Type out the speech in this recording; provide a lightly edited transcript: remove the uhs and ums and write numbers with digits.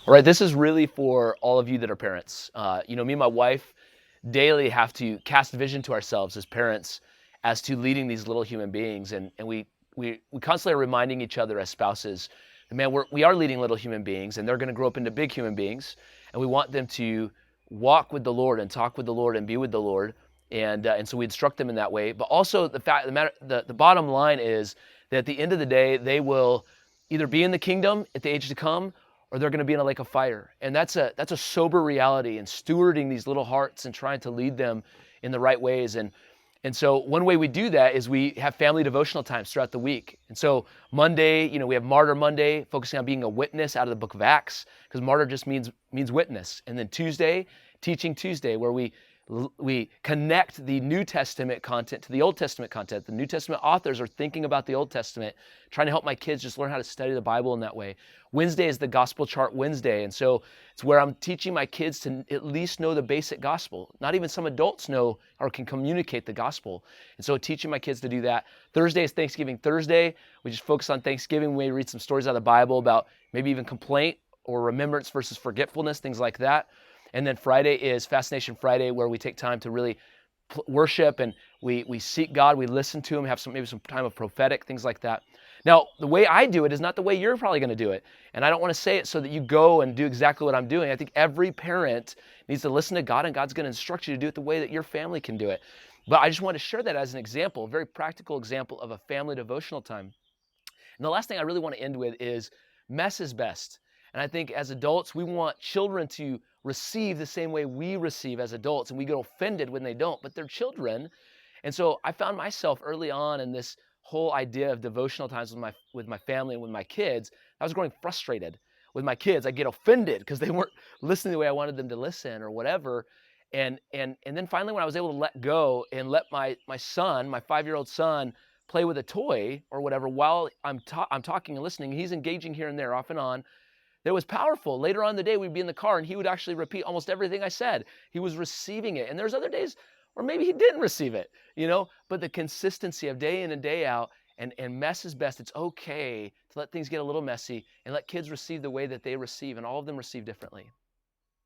All right, this is really for all of you that are parents. Me and my wife daily have to cast vision to ourselves as parents as to leading these little human beings. And we constantly are reminding each other as spouses that, man, we are leading little human beings, and they're going to grow up into big human beings. And we want them to walk with the Lord and talk with the Lord and be with the Lord. And so we instruct them in that way. But also the bottom line is that at the end of the day, they will either be in the kingdom at the age to come, or they're going to be in a lake of fire. And that's a sober reality, and stewarding these little hearts and trying to lead them in the right ways. And so one way we do that is we have family devotional times throughout the week. And so Monday, we have Martyr Monday, focusing on being a witness out of the book of Acts, because martyr just means witness. And then Tuesday, Teaching Tuesday, where we connect the New Testament content to the Old Testament content. The New Testament authors are thinking about the Old Testament, trying to help my kids just learn how to study the Bible in that way. Wednesday is the Gospel Chart Wednesday, and so it's where I'm teaching my kids to at least know the basic gospel. Not even some adults know or can communicate the gospel. And so teaching my kids to do that. Thursday is Thanksgiving Thursday. We just focus on Thanksgiving. We read some stories out of the Bible about maybe even complaint or remembrance versus forgetfulness, things like that. And then Friday is Fascination Friday, where we take time to really worship, and we seek God, we listen to Him, have maybe some time of prophetic, things like that. Now, the way I do it is not the way you're probably going to do it. And I don't want to say it so that you go and do exactly what I'm doing. I think every parent needs to listen to God, and God's going to instruct you to do it the way that your family can do it. But I just want to share that as an example, a very practical example of a family devotional time. And the last thing I really want to end with is mess is best. And I think as adults, we want children to receive the same way we receive as adults, and we get offended when they don't, but they're children. And so I found myself early on in this whole idea of devotional times with my family and with my kids. I was growing frustrated with my kids. I get offended because they weren't listening the way I wanted them to listen or whatever. And then finally, when I was able to let go and let my son, my 5-year-old son, play with a toy or whatever while I'm talking and listening, he's engaging here and there off and on. It was powerful. Later on in the day, we'd be in the car, and he would actually repeat almost everything I said. He was receiving it. And there's other days where maybe he didn't receive it, but the consistency of day in and day out, and mess is best. It's okay to let things get a little messy and let kids receive the way that they receive, and all of them receive differently.